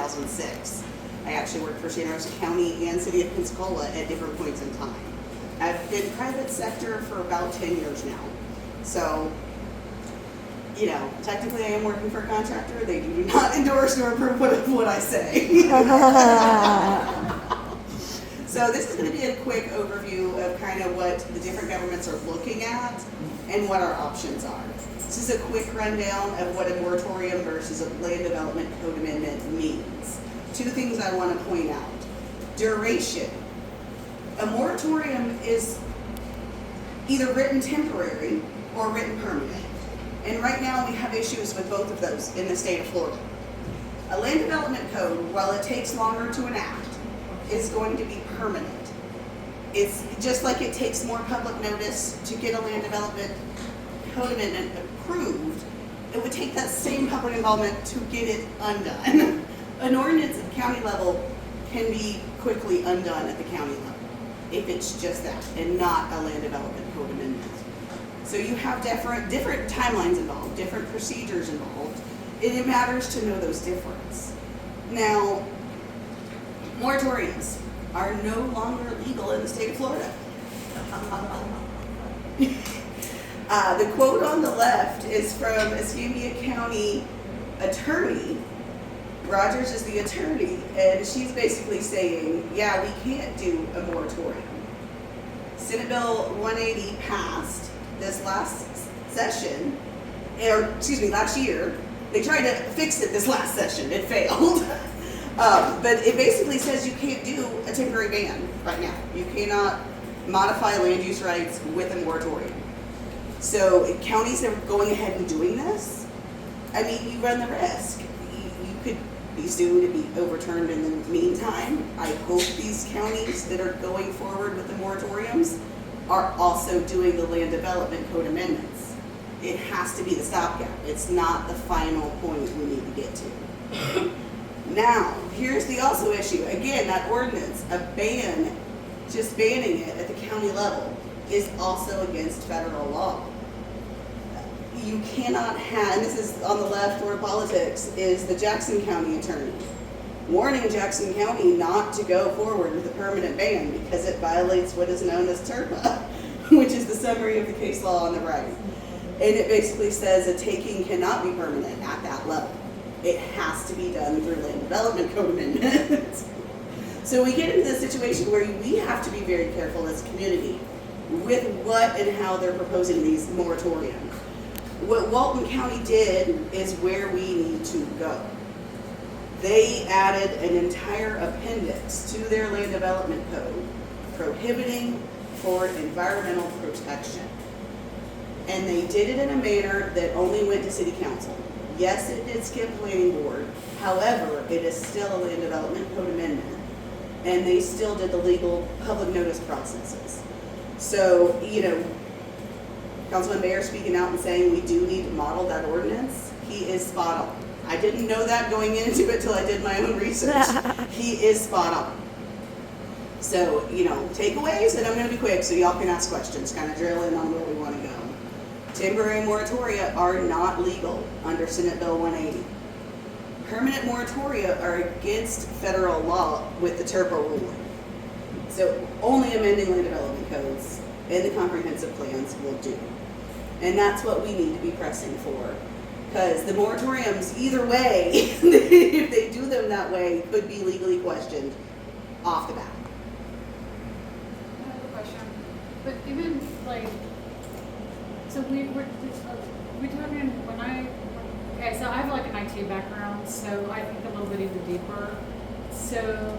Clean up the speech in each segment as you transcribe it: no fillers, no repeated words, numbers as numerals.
2006. I actually worked for Santa Rosa County and City of Pensacola at different points in time. I've been private sector for about 10 years now. So, you know, technically I am working for a contractor. They do not endorse nor approve what I say. So this is going to be a quick overview of kind of what the different governments are looking at and what our options are. This is a quick rundown of what a moratorium versus a land development code amendment means. Two things I want to point out. Duration. A moratorium is either written temporary or written permanent. And right now we have issues with both of those in the state of Florida. A land development code, while it takes longer to enact, is going to be permanent. It's just like it takes more public notice to get a land development code amendment approved, it would take that same public involvement to get it undone. An ordinance at the county level can be quickly undone at the county level if it's just that and not a land development code amendment. So you have different timelines involved, different procedures involved, and it matters to know those differences. Now, moratoriums are no longer legal in the state of Florida. The quote on the left is from Escambia County attorney. Rogers is the attorney, and she's basically saying, yeah, we can't do a moratorium. Senate Bill 180 passed this last session, or excuse me, last year. They tried to fix it this last session. It failed. But it basically says you can't do a temporary ban right now. You cannot modify land use rights with a moratorium. So if counties are going ahead and doing this, I mean, you run the risk. You could be sued and be overturned in the meantime. I hope these counties that are going forward with the moratoriums are also doing the land development code amendments. It has to be the stopgap. It's not the final point we need to get to. Now, here's the also issue. Again, that ordinance, a ban, just banning it at the county level is also against federal law. You cannot have, and this is on the left where politics, is the Jackson County attorney warning Jackson County not to go forward with a permanent ban because it violates what is known as TURPA, which is the summary of the case law on the right. And it basically says a taking cannot be permanent at that level. It has to be done through land development code amendments. So we get into this situation where we have to be very careful as a community with what and how they're proposing these moratoriums. What Walton County did is where we need to go. They added an entire appendix to their land development code prohibiting for environmental protection. And they did it in a manner that only went to city council. Yes, it did skip planning board. However, it is still a land development code amendment. And they still did the legal public notice processes. So, you know, Councilman Bayer speaking out and saying we do need to model that ordinance, he is spot on. I didn't know that going into it till I did my own research. He is spot on. So, you know, takeaways, and I'm going to be quick so y'all can ask questions, kind of drill in on where we want to go. Temporary moratoria are not legal under Senate Bill 180. Permanent moratoria are against federal law with the TURPA ruling. So only amending land development codes and the comprehensive plans will do. And that's what we need to be pressing for. Because the moratoriums, either way, if they do them that way, could be legally questioned off the bat. I have a question. But even like, so we're talking okay, so I have like an IT background, so I think a little bit even deeper. So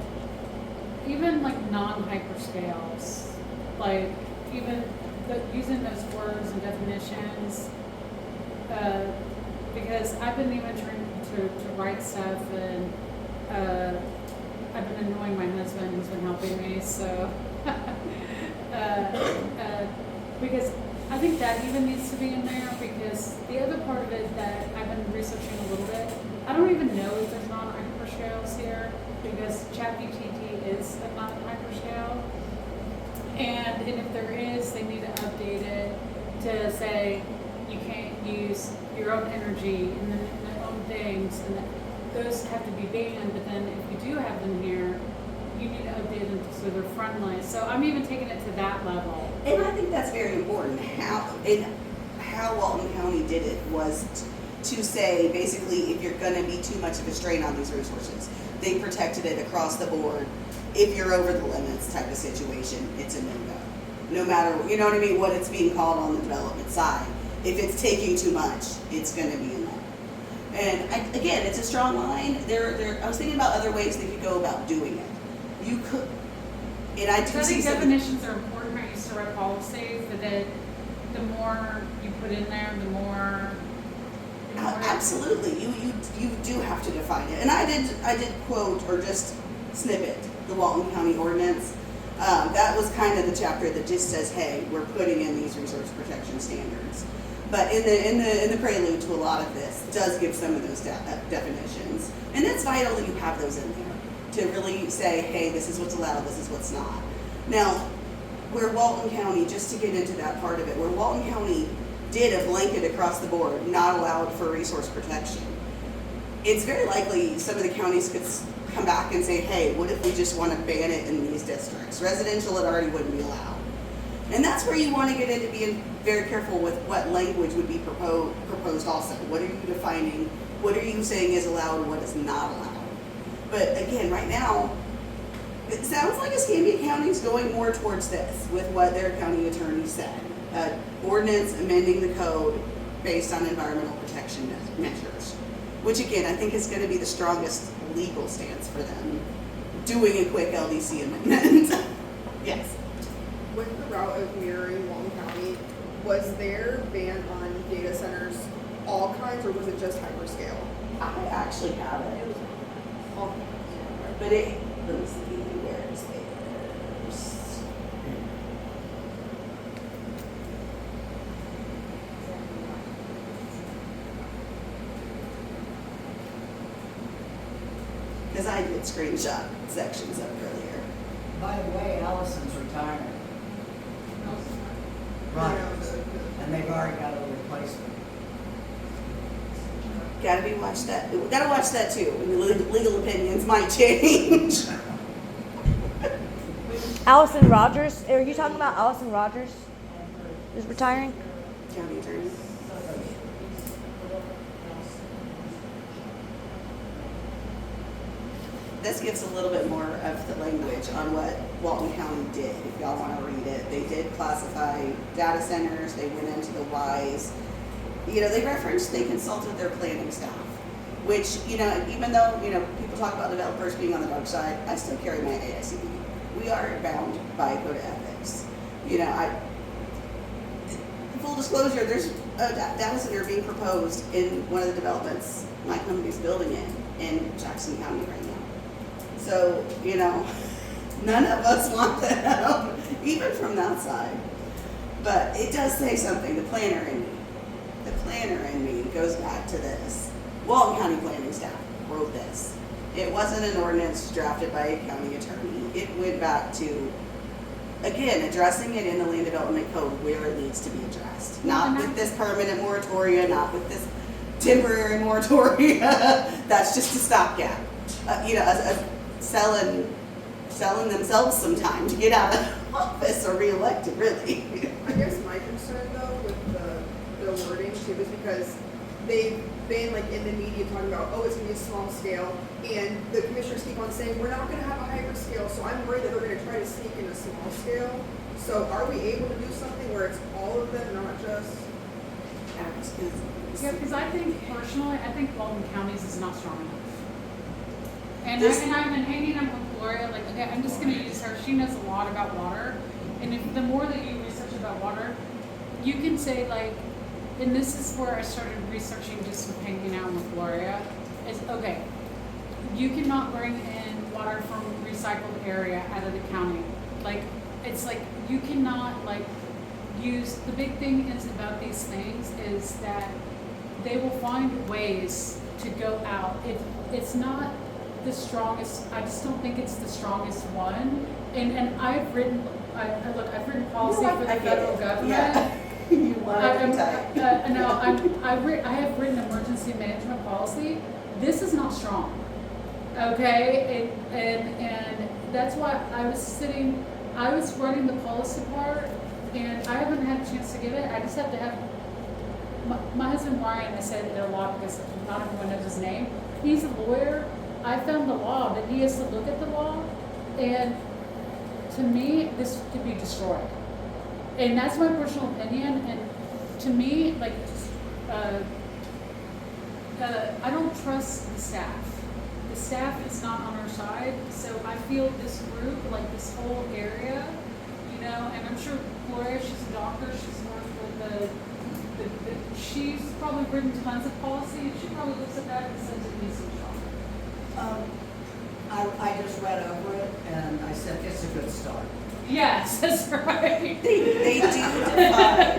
even like non-hyperscales, like even using those words and definitions, because I've been even trying to write stuff, and I've been annoying my husband who's been helping me, so because I think that even needs to be in there, because the other part of it that I've been researching a little bit, I don't even know if there's non-hyperscales here, because ChatGPT is a non-hyperscale. And if there is, they need to update it to say you can't use your own energy and your own things. And those have to be banned, but then if you do have them here, you need to update them so they're friendly. So I'm even taking it to that level. And I think that's very important. How Walton County did it was to say, basically, if you're going to be too much of a strain on these resources, they protected it across the board. If you're over the limits type of situation, it's a no-go. No matter, you know what I mean, what it's being called on the development side. If it's taking too much, it's going to be a no. And again, it's a strong line. I was thinking about other ways they could go about doing it. You could, and I do So I see think some. definitions are important. I used to write policies that the more you put in there, the more. Absolutely, you do have to define it. And I did quote or just snippet the Walton County ordinance. That was kind of the chapter that just says, hey, we're putting in these resource protection standards. But in the prelude to a lot of this, does give some of those definitions, and it's vital that you have those in there to really say, hey, this is what's allowed, this is what's not. Now, where Walton County, just to get into that part of it, where Walton County did a blanket across the board, not allowed for resource protection, it's very likely some of the counties could come back and say, hey, what if we just want to ban it in these districts? Residential, it already wouldn't be allowed. And that's where you want to get into being very careful with what language would be proposed also. What are you defining? What are you saying is allowed and what is not allowed? But again, right now, it sounds like Escambia County is going more towards this with what their county attorney said. Ordinance amending the code based on environmental protection measures, which again, I think is going to be the strongest legal stance for them, doing a quick LDC amendment. Yes. With the route of mirroring Walton County, was their ban on data centers all kinds, or was it just hyperscale? I actually have it. All. But let me see where it's theirs. Because I did screenshot sections of it earlier. By the way, Allison's retiring. Right. And they've already got a replacement. Gotta watch that too. Legal opinions might change. Allison Rogers, are you talking about Allison Rogers is retiring? County attorney. This gives a little bit more of the language on what Walton County did, if y'all want to read it. They did classify data centers, they went into the whys. They referenced, they consulted their planning staff, which, even though, people talk about developers being on the dark side, I still carry my AICP. We are bound by code of ethics. Full disclosure, there's a data center being proposed in one of the developments my company's building in Jackson County right now. So, none of us want them, even from that side. But it does say something, the planner in me goes back to this. Walton County planning staff wrote this. It wasn't an ordinance drafted by a county attorney. It went back to, again, addressing it in the land development code where it needs to be addressed. Not with this permanent moratoria, not with this temporary moratoria. That's just a stopgap. Selling themselves some time to get out of office or reelected, really. I guess my concern though with the wording too is because they've been like in the media talking about, oh, it's gonna be a small scale, and the commissioners keep on saying we're not gonna have a hyperscale. So I'm worried that they're gonna try to sneak in a small scale. So are we able to do something where it's all of them, not just? Yeah, because I think Walton County's is not strong enough. And I've been hanging out with Gloria, like, okay, I'm just gonna use her, she knows a lot about water, and the more that you research about water, you can say like, and this is where I started researching just with hanging out with Gloria, is, okay, you cannot bring in water from recycled area out of the county. Like, it's like, you cannot like use, the big thing is about these things is that they will find ways to go out. It's not the strongest, I just don't think it's the strongest one. And I've written policy for the federal government. Yeah. You want to be tight. I have written emergency management policy this is not strong. Okay, and that's why I was running the policy part, and I haven't had a chance to give it. I just have to have my husband Ryan. I said it a lot because not everyone knows his name. He's a lawyer. I found the law, but he has to look at the law, and to me, this could be destroyed. And that's my personal opinion. And to me, like, I don't trust the staff. The staff is not on our side, so I feel this group, like this whole area, you know, and I'm sure Gloria, she's a doctor, she's worked with she's probably written tons of policy, and she probably looks at that and says it needs to be stronger. I just read over it and I said, it's a good start. Yes, that's right. They do define.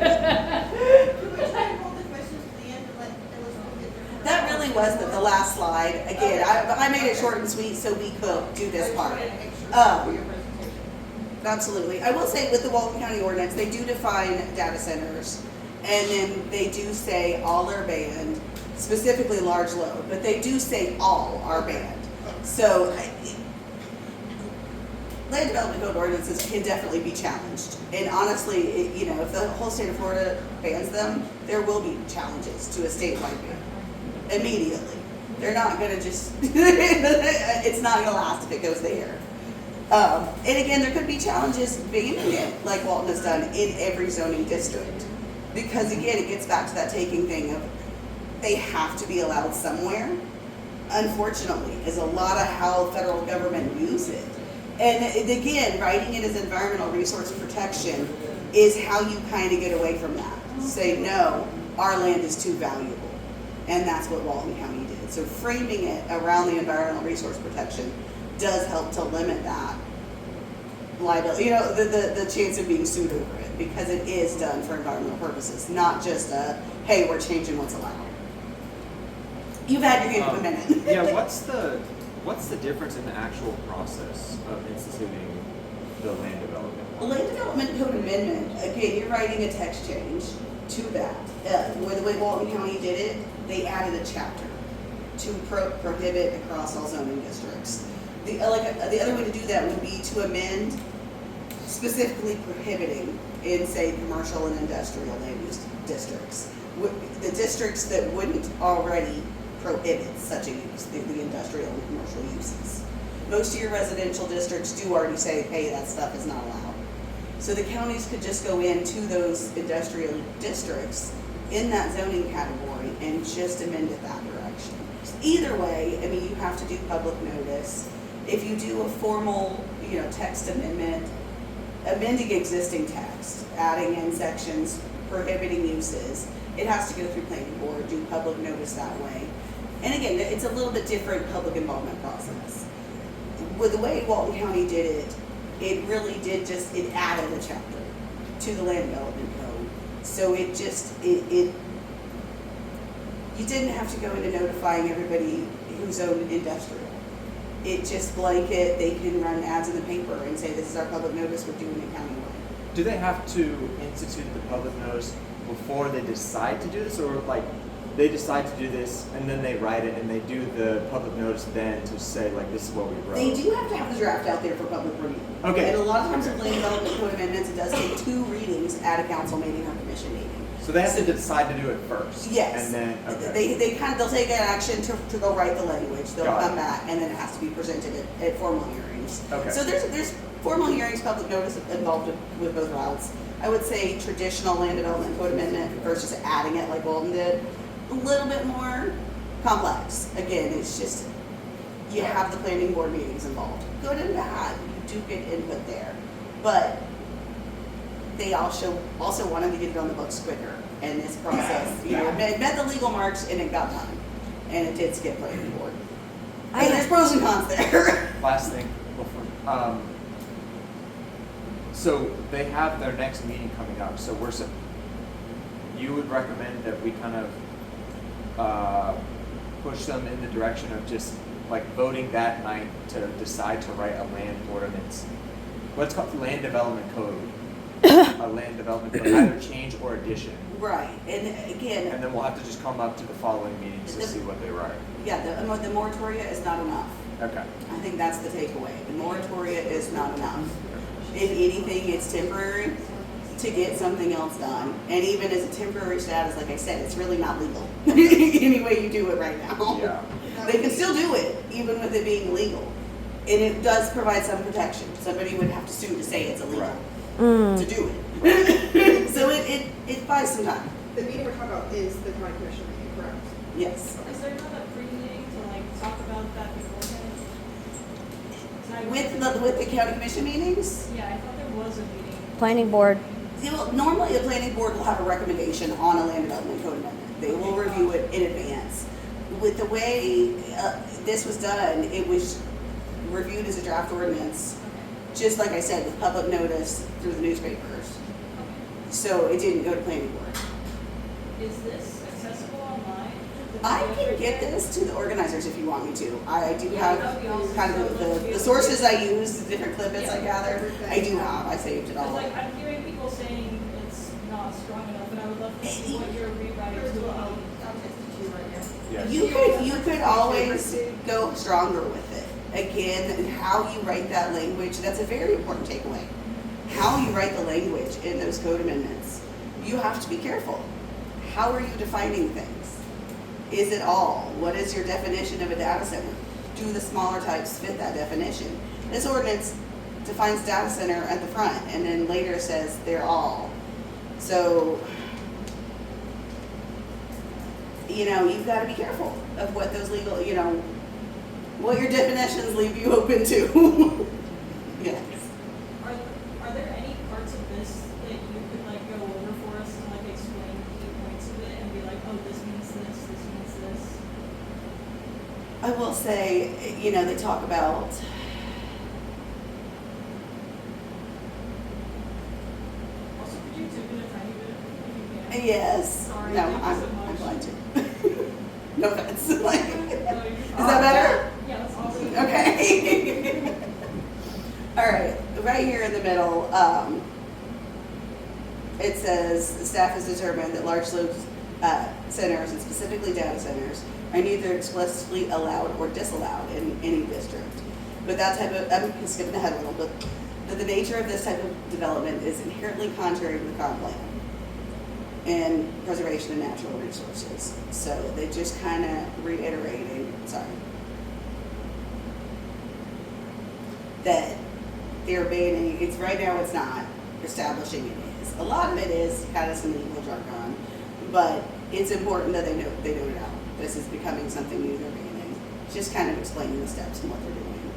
Could we try and hold the questions to the end and let Elizabeth get their? That really was the last slide. Again, I made it short and sweet so we could do this part. I just wanted to make sure Um, for your presentation. Absolutely. I will say with the Walton County ordinance, they do define data centers, and then they do say all are banned, specifically large load, but they do say all are banned. So land development code ordinances can definitely be challenged. And honestly, you know, if the whole state of Florida bans them, there will be challenges to a statewide ban immediately. They're not gonna just, it's not gonna last if it goes there. And again, there could be challenges banning it, like Walton has done, in every zoning district. Because again, it gets back to that taking thing of, they have to be allowed somewhere. Unfortunately, is a lot of how federal government use it. And again, writing it as environmental resource protection is how you kind of get away from that. Say, no, our land is too valuable. And that's what Walton County did. So framing it around the environmental resource protection does help to limit that liability, you know, the chance of being sued over it, because it is done for environmental purposes, not just a, hey, we're changing what's allowed. You've had your hand for a minute. Yeah, what's the difference in the actual process of instituting the land development? The land development code amendment, again, you're writing a text change to that. Where the way Walton County did it, they added a chapter to prohibit across all zoning districts. The other way to do that would be to amend specifically prohibiting in, say, commercial and industrial land use districts. The districts that wouldn't already prohibit such a use, the industrial and commercial uses. Most of your residential districts do already say, hey, that stuff is not allowed. So the counties could just go into those industrial districts in that zoning category and just amend it that direction. Either way, I mean, you have to do public notice. If you do a formal, you know, text amendment, amending existing text, adding in sections prohibiting uses, it has to go through planning board, do public notice that way. And again, it's a little bit different public involvement process. With the way Walton County did it, it really did just, it added a chapter to the land development code. So it just, you didn't have to go into notifying everybody who's owned industrial. It just blanket, they can run ads in the paper and say, this is our public notice, we're doing it countywide. Do they have to institute the public notice before they decide to do this, or like they decide to do this and then they write it and they do the public notice then to say like this is what we wrote? They do have to have the draft out there for public review. Okay. And a lot of times with land development code amendments, it does take 2 readings at a council meeting or commission meeting. So they have to decide to do it first. Yes. And then okay. They'll take an action to go write the language. They'll Got it. come back and then it has to be presented at formal hearings. Okay. So there's formal hearings, public notice involved with both routes. I would say traditional land development code amendment versus adding it like Walton did, a little bit more complex. Again, it's just, you have the planning board meetings involved. Good and bad, you do get input there. But they also wanted to get it on the books quicker. And this process, you know, it met the legal marks and it got done. And it did skip planning board. And there's pros and cons there. Last thing before, so they have their next meeting coming up. So you would recommend that we kind of push them in the direction of just like voting that night to decide to write a land ordinance. What's called land development code a land development code, either change or addition. Right, and again, And then we'll have to just come up to the following meetings to see what they write. yeah, the moratoria is not enough. Okay. I think that's the takeaway. The moratoria is not enough. If anything, it's temporary to get something else done. And even as a temporary status, like I said, it's really not legal. Any way you do it right now. Yeah. They can still do it, even with it being legal. And it does provide some protection. Somebody would have to sue to say it's illegal to do it. So it buys some time. The meeting we're talking about is the county commission meeting, correct? Yes. Is there not a pre-meeting to like talk about that beforehand? With the county commission meetings, Yeah, I thought there was a meeting. Planning board. normally a planning board will have a recommendation on a land development code amendment. They will review it in advance. With the way this was done, it was reviewed as a draft ordinance, just like I said, with public notice through the newspapers. So it didn't go to planning board. Is this accessible online? I can get this to the organizers if you want me to. I do Yeah, have that'd be awesome. kind of the sources I use, the different clippets I gathered. I do have, I saved it Because all. like I'm hearing people saying it's not strong enough, and I would love to see what your rewrite to it. I'll text it to you right now. Yes. You could always go stronger with it. Again, how you write that language, that's a very important takeaway. How you write the language in those code amendments, you have to be careful. How are you defining things? Is it all? What is your definition of a data center? Do the smaller types fit that definition? This ordinance defines data center at the front and then later says they're all. So, you've got to be careful of what those legal, what your definitions leave you open to. Yes. Are there any parts of this that you could like go over for us to like explain key points of it and be like, oh, this means this means this? I will say, they talk about Also, could you zoom in a tiny bit if you can? yes. Sorry, No, thank you I'm so much. glad to. No offense. Like, No, you're is fine. that better? Yeah, that's awesome. Okay. All right, right here in the middle, it says, the staff has determined that large load centers, and specifically data centers, are neither explicitly allowed or disallowed in any district. But that type of, I'm skipping ahead a little, but that the nature of this type of development is inherently contrary to the comp plan and preservation of natural resources. So they just kind of reiterating, that they're banning, it's right now it's not, establishing it is. A lot of it is kind of some legal jargon, but it's important that they note it out. This is becoming something new they're banning. Just kind of explaining the steps and what they're doing.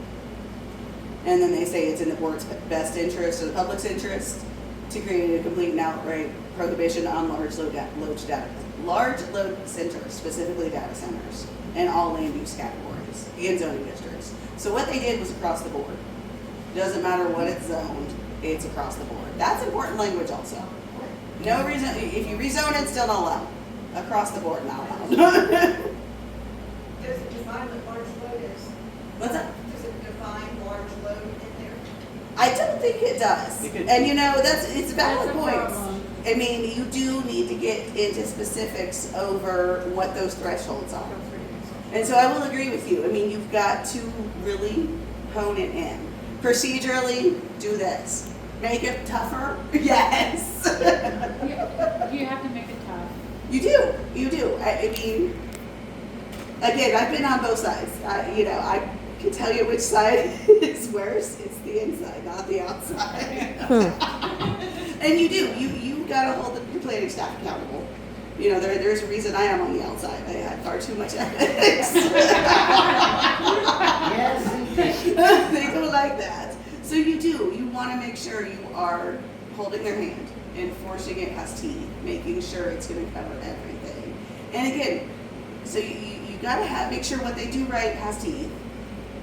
And then they say it's in the board's best interest or the public's interest to create a complete and outright prohibition on large load centers, specifically data centers, and all land use categories and zoning districts. So what they did was across the board. Doesn't matter what it's zoned, it's across the board. That's important language also. No reason, if you rezone it, still not allowed. Across the board, not allowed. Does it define what large load is? What's that? Does it define large load in there? I don't think it does. It could- And it's a valid That's a point. problem. I mean, you do need to get into specifics over what those thresholds are. And so I will agree with you. I mean, you've got to really hone it in. Procedurally, do this. Make it tougher? Yes. You have to make it tough. You do. I mean, again, I've been on both sides. I can tell you which side is worse. It's the inside, not the outside. And you do. You gotta hold your planning staff accountable. There's a reason I am on the outside. I had far too much ethics. Yes, indeed. They don't like that. So you do. You want to make sure you are holding their hand, enforcing it has teeth, making sure it's going to cover everything. And again, so you got to make sure what they do right has teeth,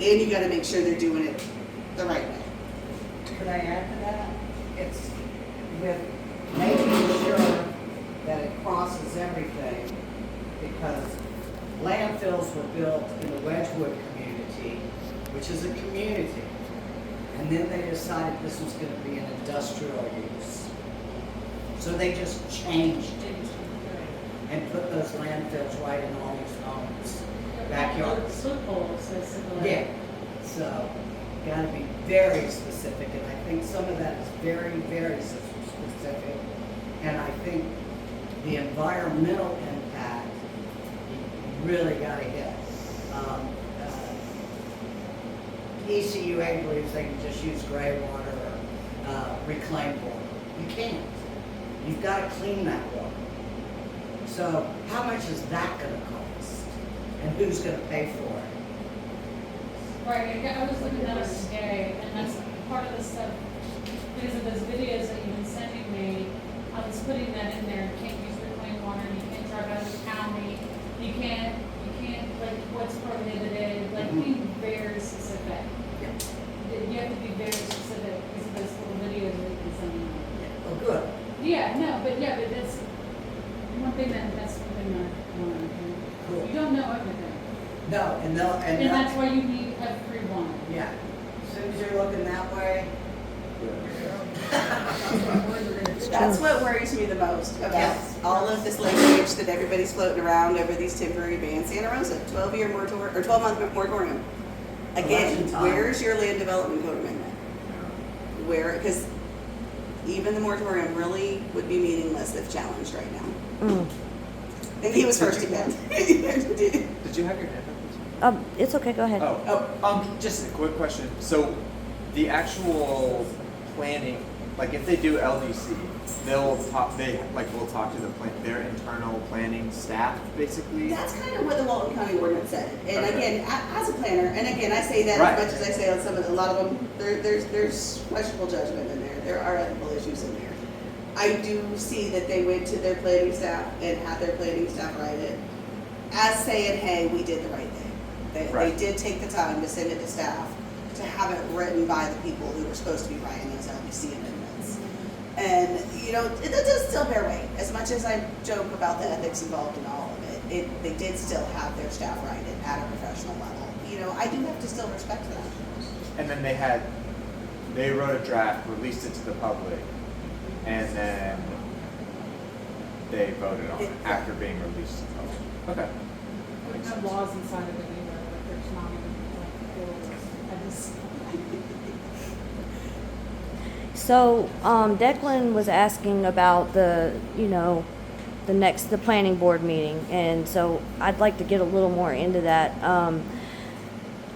and you got to make sure they're doing it the right way. Could I add to that? It's with making sure that it crosses everything, because landfills were built in the Wedgewood community, which is a community. And then they decided this was going to be an industrial use. So they just changed it and put those landfills right in all these homes, backyards. Loopholes, basically. Yeah, so, gotta be very specific, and I think some of that is very, very specific. And I think the environmental impact, you really gotta hit. ECUA believes they can just use gray water or reclaimed water. You can't. You've gotta clean that water. So how much is that gonna cost? And who's gonna pay for it? Right, I was looking at it today, and that's part of the stuff, because of those videos that you've been sending me, I was putting that in there, you can't use reclaimed water, you can't drive out of the county, you can't, like, what's prohibited, like, being very specific. You have to be very specific, because of those little videos that you've been sending me. Oh, good. Yeah, but that's one thing that's one thing that I want to do. Cool. You don't know everything, No, and and that's why you need everyone. yeah. As soon as you're looking that way, That's what worries me the most about Yes. all of this language that everybody's floating around over these temporary bans. Santa Rosa, 12-year moratorium, or 12-month moratorium. Again, Election time. where's your land development code amendment? Where, because even the moratorium really would be meaningless if challenged right now. Mm. And he was first again. Did you have your hand up? It's okay, go ahead. Just a quick question. So, the actual planning, like if they do LDC, we'll talk to their internal planning staff, basically. That's kind of what the Walton County ordinance said. And again, as a planner, and again, I say that Right. as much as I say on some of a lot of them, there's questionable judgment in there. There are ethical issues in there. I do see that they went to their planning staff and had their planning staff write it as saying, hey, we did the right thing. They Right. did take the time to send it to staff, to have it written by the people who were supposed to be writing those LBC amendments. And, it does still bear weight. As much as I joke about the ethics involved in all of it, they did still have their staff write it at a professional level. I do have to still respect that. And then they wrote a draft, released it to the public, and then they voted on it after being released to the public. Okay. There's no laws inside of it either, like there's not even like rules. I just. So, Declan was asking about the planning board meeting, and so I'd like to get a little more into that.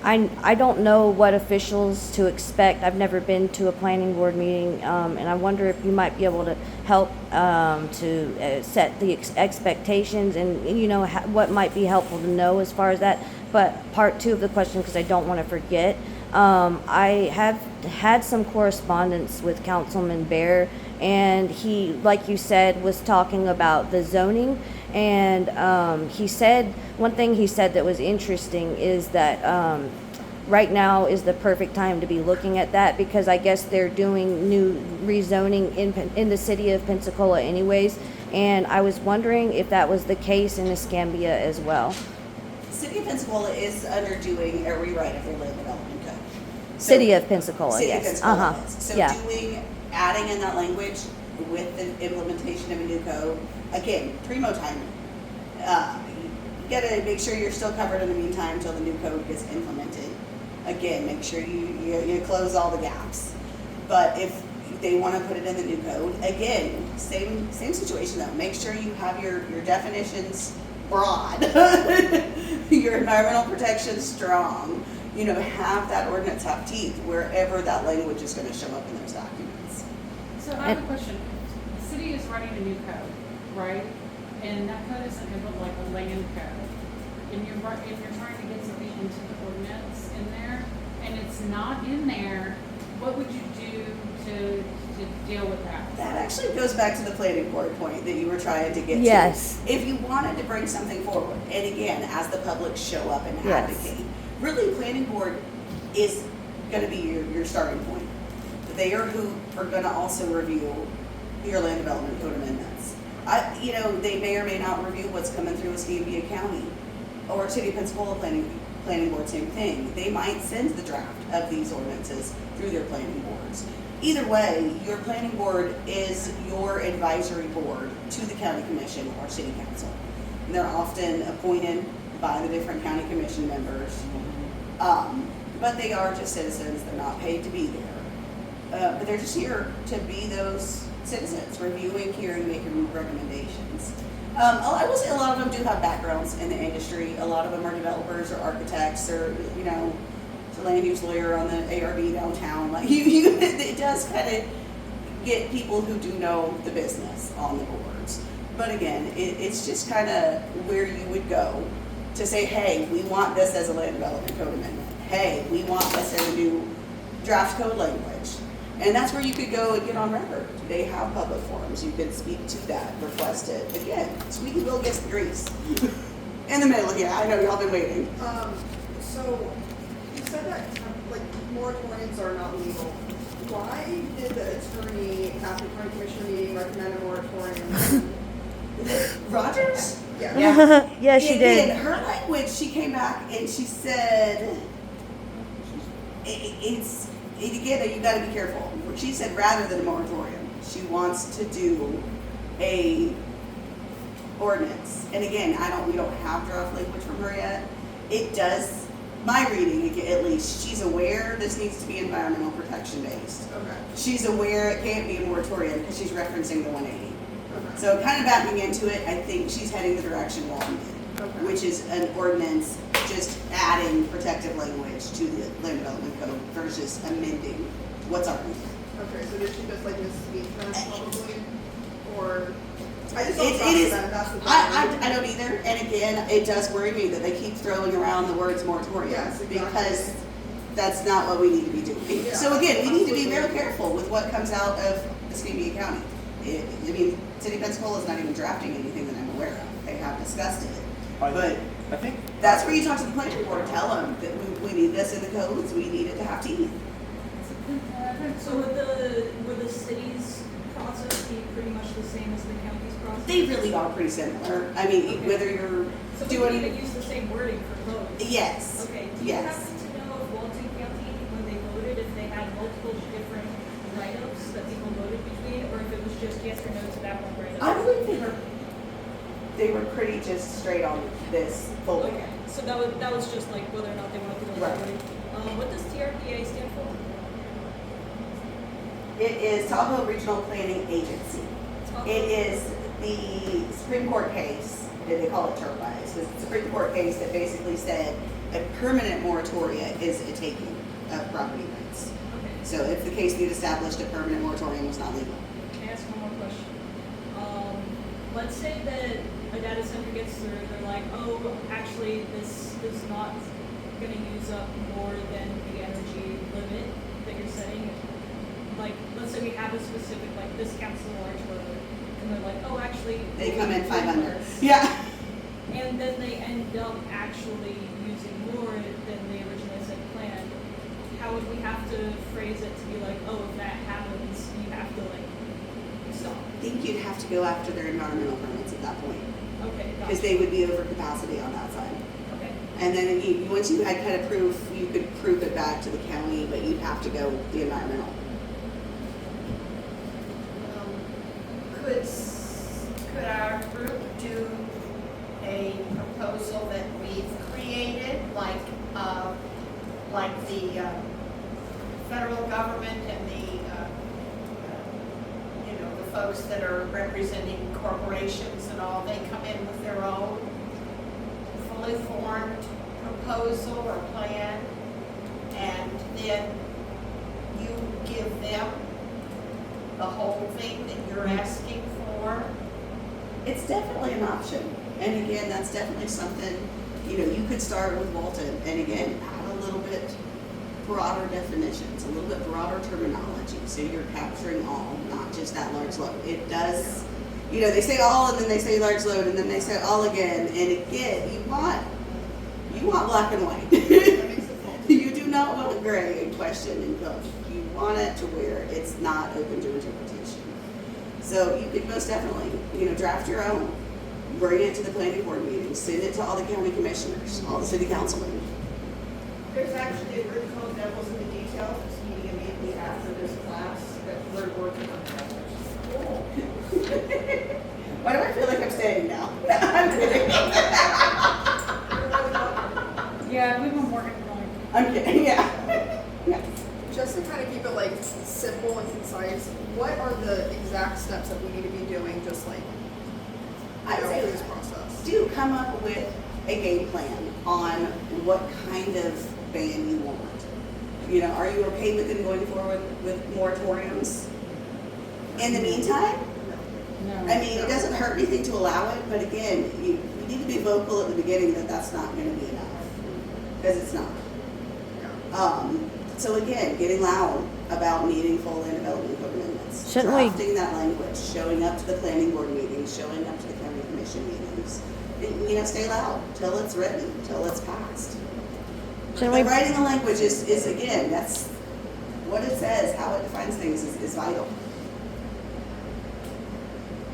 I don't know what officials to expect. I've never been to a planning board meeting, and I wonder if you might be able to help to set the expectations and what might be helpful to know as far as that. But part two of the question, because I don't want to forget, I have had some correspondence with Councilman Bear, and he, like you said, was talking about the zoning. And he said, one thing he said that was interesting is that right now is the perfect time to be looking at that, because I guess they're doing new rezoning in the city of Pensacola anyways. And I was wondering if that was the case in Escambia as well. City of Pensacola is underdoing a rewrite of their land development code. So- City of Pensacola, City of yes. Pensacola is. So Yeah. adding in that language with the implementation of a new code, again, primo timing. You gotta make sure you're still covered in the meantime until the new code gets implemented. Again, make sure you close all the gaps. But if they wanna put it in the new code, again, same situation though. Make sure you have your definitions broad, your environmental protection strong. Have that ordinance have teeth wherever that language is gonna show up in those documents. So I have a question. The city is writing a new code, right? And that code isn't like a land code. And you're trying to get something into the ordinance in there, and it's not in there, what would you do to deal with that? That actually goes back to the planning board point that you were trying to get Yes. to. If you wanted to bring something forward, and again, as the public show up and Yes. advocate, really planning board is gonna be your starting point. They are who are gonna also review your land development code amendments. They may or may not review what's coming through Escambia County or City of Pensacola planning board, same thing. They might send the draft of these ordinances through their planning boards. Either way, your planning board is your advisory board to the county commission or city council. And they're often appointed by the different county commission members. But they are just citizens, they're not paid to be there. But they're just here to be those citizens, reviewing, hearing, making recommendations. I will say a lot of them do have backgrounds in the industry. A lot of them are developers or architects or, you know, the land use lawyer on the ARB downtown. Like it does kind of get people who do know the business on the boards. But again, it's just kind of where you would go to say, hey, we want this as a land development code amendment. Hey, we want this as a new draft code language. And that's where you could go and get on record. They have public forums. You could speak to that, request it. Again, squeaky wheel gets the grease. In the middle, yeah, I know y'all been waiting. So you said that like moratoriums are not legal. Why did the attorney at the county commissioner meeting recommend a moratorium? Rogers? Yeah. Yeah, she In did. her language, she came back and she said, again, you gotta be careful. She said rather than a moratorium, she wants to do a ordinance. And again, we don't have draft language from her yet. It does, my reading at least, she's aware this needs to be environmental protection based. Okay. She's aware it can't be a moratorium because she's referencing the 180. Okay. So kind of backing into it, I think she's heading the direction Walton did, Okay. which is an ordinance just adding protective language to the land development code versus amending what's already there. Okay, so did she just like misspeak then probably? Or, I just It don't is, trust that, that's the thing. I don't either, and again, it does worry me that they keep throwing around the words moratorium, Yes, exactly. because that's not what we need to be doing. Yeah, So again, we need to be very absolutely. careful with what comes out of Escambia County. I mean, City of Pensacola is not even drafting anything that I'm aware of. They have discussed it, but I think that's where you talk to the planning board, tell them that we need this in the codes, we need it to have teeth. So would the city's process be pretty much the same as the county's process? They really are pretty similar. I mean, Okay. whether you're So we doing, could even use the same wording for both? yes, Okay, do you yes. happen to know if Walton County, when they voted, if they had multiple different write-ups that people voted between, or if it was just yes or no to that one write-up? I believe they were pretty just straight on this bullet. Okay, so that was just like whether or not they wanted to go Right. forward. What does TRPA stand for? It is Tahoe Regional Planning Agency. It is the Supreme Court case, they call it TURPA, it's the Supreme Court case that basically said a permanent moratoria is a taking of property rights. Okay. So if the case needed established, a permanent moratorium was not legal. Can I ask one more question? Let's say that a data center gets through, they're like, oh, actually, this is not gonna use up more than the energy limit that you're setting. Like, let's say we have a specific, like, this counts as a large load, and they're like, oh, actually. They come in 500. less. Yeah. And then they end up actually using more than they originally said planned. How would we have to phrase it to be like, oh, if that happens, you have to like stop? I think you'd have to go after their environmental permits at that point, Okay, because gotcha. they would be over capacity on that side. Okay, And then once you had kind of proof, you could prove it back to the county, but you'd have to go the environmental. Could our group do a proposal that we've created, like the federal government and the folks that are representing corporations and all, they come in with their own fully formed proposal or plan, and then you give them the whole thing that you're asking for? It's definitely an option. And again, that's definitely something, you could start with Walton and again, add a little bit broader definitions, a little bit broader terminology. So you're capturing all, not just that large load. It does, they say all and then they say large load and then they say all again. And again, you want black and white. You do not want gray and question and both. You want it to where it's not open to interpretation. So you could most definitely, draft your own, bring it to the planning board meeting, send it to all the county commissioners, all the city councilmen, There's actually a group called Devils in the Details, it's meeting immediately after this class, that we're working on that. Why do I feel like I'm staying now? I'm kidding. Yeah, we've been working really. I'm kidding, yeah. Yeah. Just to kind of keep it like simple and concise, what are the exact steps that we need to be doing, just like, I'd through say this process? do come up with a game plan on what kind of ban you want. You know, are you okay with them going forward with moratoriums? In the meantime, No. I mean, it doesn't hurt anything to allow it, but again, you need to be vocal at the beginning that that's not gonna be enough, because it's not. So again, getting loud about meaningful land development code amendments. Shouldn't we- Drafting that language, showing up to the planning board meetings, showing up to the county commission meetings. And, you know, stay loud till it's written, till it's passed. Shouldn't But we, writing the language is again, that's what it says, how it defines things is vital.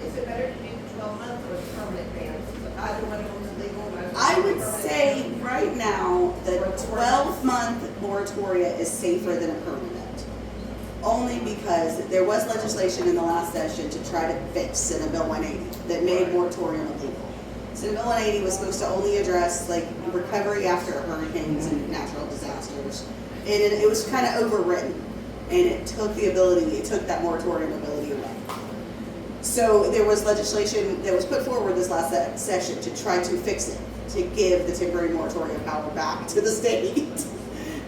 Is it better to do the 12-month or the permanent bans? Either one of them is legal. might as well I do would permanent say ban. right now, the 12-month moratoria is safer than a permanent. Only because there was legislation in the last session to try to fix Senate Bill 180 that made moratorium illegal. Senate Bill 180 was supposed to only address like recovery after hurricanes and natural disasters. And it was kind of overwritten, and it took that moratorium ability away. So there was legislation that was put forward this last session to try to fix it, to give the temporary moratorium power back to the state.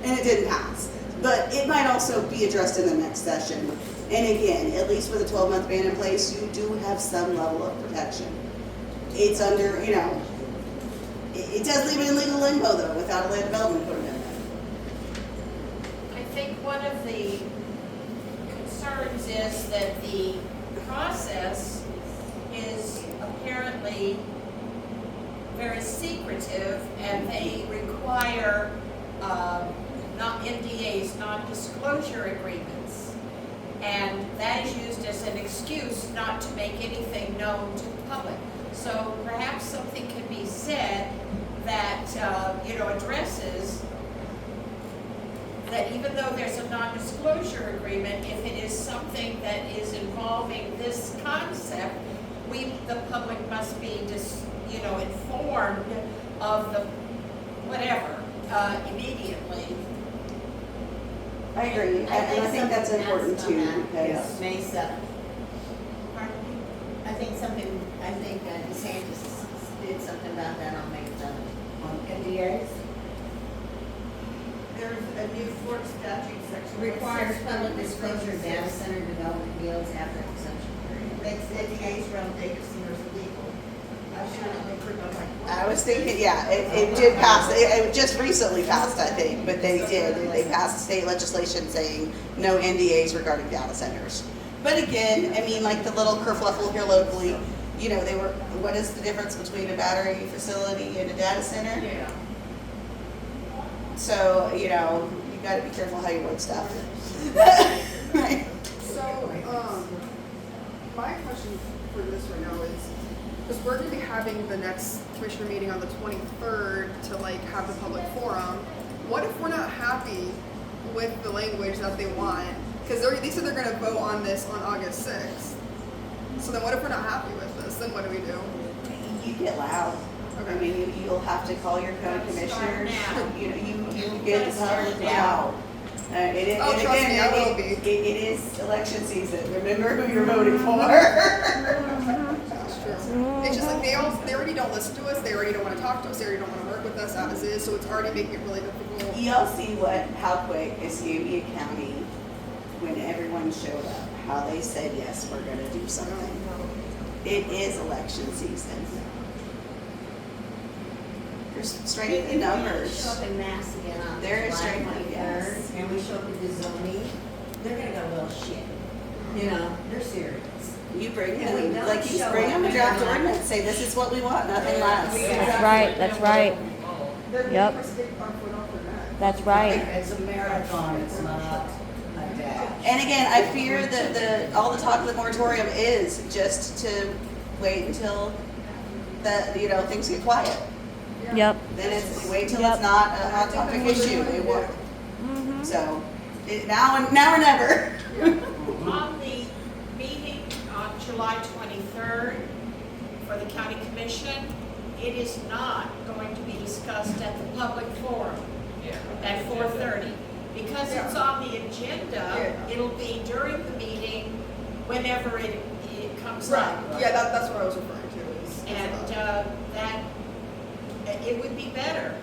And it didn't pass. But it might also be addressed in the next session. And again, at least with a 12-month ban in place, you do have some level of protection. It's under, you know, it does leave it in legal limbo though, without a land development code amendment. I think one of the concerns is that the process is apparently very secretive and they require not NDAs, non-disclosure agreements. And that is used as an excuse not to make anything known to the public. So perhaps something can be said that, addresses that even though there's a non-disclosure agreement, if it is something that is involving this concept, the public must be informed of the whatever, immediately. I agree, and I think that's important too, because May 7th. Pardon me? I think DeSantis did something about that on May 7th. On NDAs, There's a new Florida statute section. Requires public disclosure of data center development deals after consumption period. Makes NDAs around data centers illegal. I should have been put on my. I was thinking, yeah, it did pass, it just recently passed, I think, but they passed state legislation saying no NDAs regarding data centers. But again, I mean, like the little kerfluffle here locally, what is the difference between a battery facility and a data center? Yeah. So, you gotta be careful how you word stuff. Right. So, my question for this right now is, because we're going to be having the next commissioner meeting on the 23rd to like have the public forum, what if we're not happy with the language that they want? Because they said they're going to vote on this on August 6th. So then what if we're not happy with this? Then what do we do? You get loud. I Okay. mean, you'll have to call your county Gotta start commissioners. now. You get Gotta start loud. It is, Oh, and trust again, me, I will be. it is election season. Remember who you're voting for. That's true. It's just like they already don't listen to us. They already don't want to talk to us. They already don't want to work with us as is. So it's already making it really difficult. Y'all see how quick Escambia County, when everyone showed up, how they said, yes, we're gonna do something. It is election season. There's strength in Show numbers. up in mass again on There is July strength, 23rd, yes. and we show up at the zoning, they're gonna go, well, shit. They're serious. You bring If we them, don't like you show bring up, them a they're draft not- ordinance, say this is what we want, nothing less. That's right, that's right. They're Yep. making us take our foot off their neck. That's right. it's a marathon, it's not a dash. And again, I fear that all the talk of the moratorium is just to wait until things get quiet. Yep. Then it's, wait till Yep. it's not a I hot think topic that's what issue, we they wanna won't. do. So, now or never. On the meeting on July 23rd for the county commission, it is not going to be discussed at the public forum at 4:30. Because it's on the agenda, it'll be during the meeting whenever it comes Right, up. yeah, that's what I was referring to, is. And that, it would be better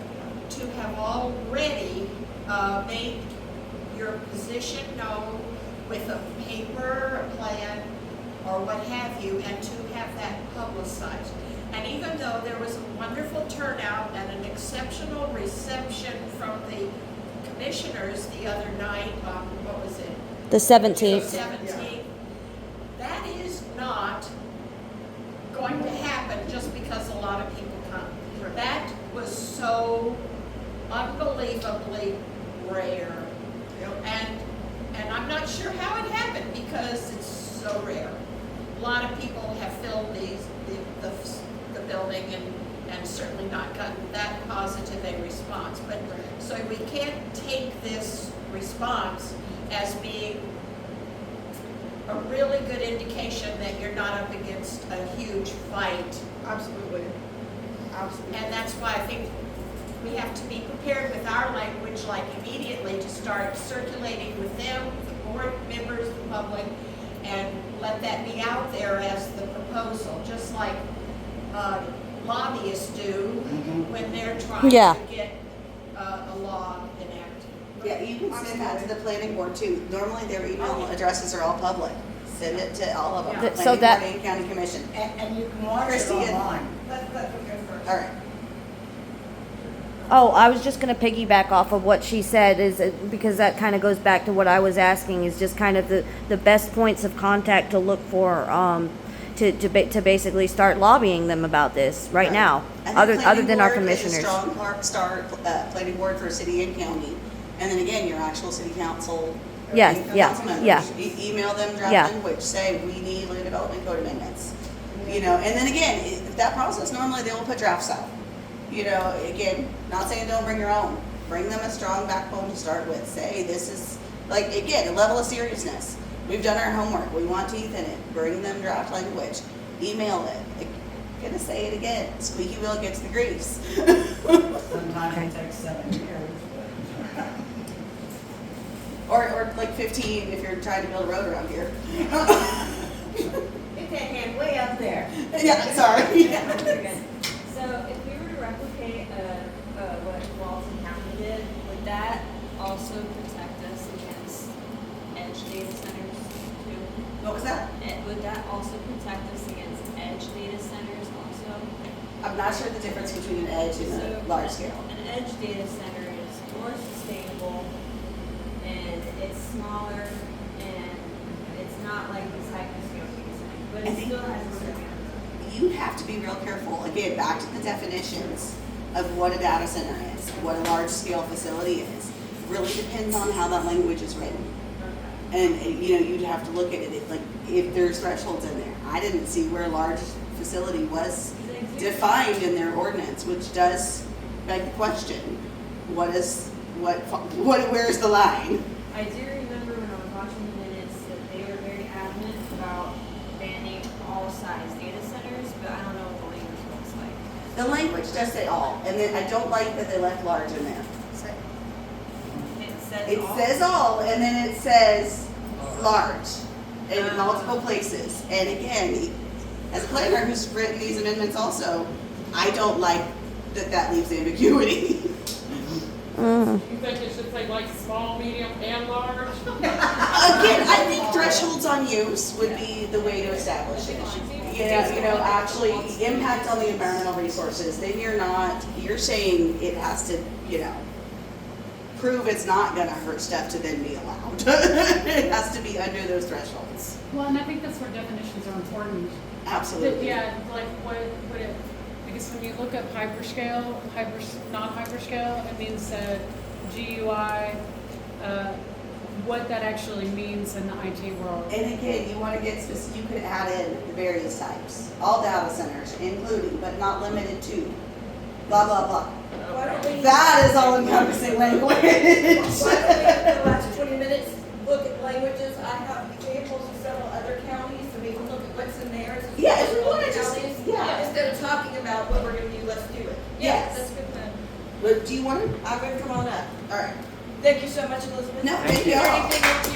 to have already made your position known with a paper, a plan, or what have you, and to have that publicized. And even though there was a wonderful turnout and an exceptional reception from the commissioners the other night on, what was it? The 17th. 17th. That is not going to happen just because a lot of people come. That was so unbelievably rare. And I'm not sure how it happened because it's so rare. A lot of people have filled the building and certainly not gotten that positive a response. But so we can't take this response as being a really good indication that you're not up against a huge fight. Absolutely. Absolutely. And that's why I think we have to be prepared with our language, like immediately to start circulating with them, the board members, the public, and let that be out there as the proposal, just like lobbyists do when they're trying Yeah. to get a law enacted. Yeah, you can send that to the planning board too. Normally their email addresses are all public. Send it to all of them, Yeah. So planning that- board and county commission. And you can watch it Christie, online. Let me go first. All right. Oh, I was just gonna piggyback off of what she said, because that kind of goes back to what I was asking, is just kind of the best points of contact to look for, to basically start lobbying them about this right now, And the other planning than our board is a commissioners. strong start, planning board for city and county. And then again, your actual city council. Yes, and yeah, council members. yeah. Email them draft Yeah. language, say, we need land development code amendments. You know, and then again, that process, normally they will put drafts out. You know, again, not saying don't bring your own. Bring them a strong backbone to start with. Say, this is, like, again, a level of seriousness. We've done our homework. We want teeth in it. Bring them draft language. Email it. I'm gonna say it again. Squeaky wheel gets the grease. Sometimes it takes 7 years, but. Or like 15 if you're trying to build a road around here. Get that hand way up there. Yeah, sorry. So if we were to replicate what Walton County did, would that also protect us against edge data centers too? What was that? And would that also protect us against edge data centers also? I'm not sure the difference between an edge and a large scale. An edge data center is more sustainable and it's smaller and it's not like this hyperscale data center, but I it think- still has a certain. You have to be real careful. Again, back to the definitions of what a data center is, what a large scale facility is. Really depends on how that language is written. And, you know, you'd have to look at it, like, if there's thresholds in there. I didn't see where a large facility was defined in their ordinance, which does beg the question, where's the line? I do remember when I was watching the minutes that they were very adamant about banning all size data centers, but I don't know what the language looks like. The language does say all, and then I don't like that they left large in there. It says It all. says all, and then it says large in multiple places. And again, as a planner who's written these amendments also, I don't like that leaves ambiguity. Mm. You think it should say like small, medium, and large? Again, I think thresholds on use would be the way to establish it. Yeah, you know, actually impact on the environmental resources, then you're saying it has to, you know, prove it's not gonna hurt stuff to then be allowed. It has to be under those thresholds. Well, and I think that's where definitions are important. Absolutely. Yeah, like what it, I guess when you look up hyperscale, non-hyperscale, it means GUI, what that actually means in the IT world. And again, you want to get specific, you could add in the various types, all data centers, including but not limited to blah, blah, blah. Why don't we? That is all encompassing language. Why don't we, for the last 20 minutes, look at languages? I have examples of several other counties, so we can look at what's in theirs. as Yeah, well if as we wanna other just- counties. yeah. Instead of talking about what we're gonna do, let's do it. Yes. That's a good plan. But do you want to? I'm gonna come on up. All right. Thank you so much, Elizabeth. No, Thank thank you. you Is there all. anything else you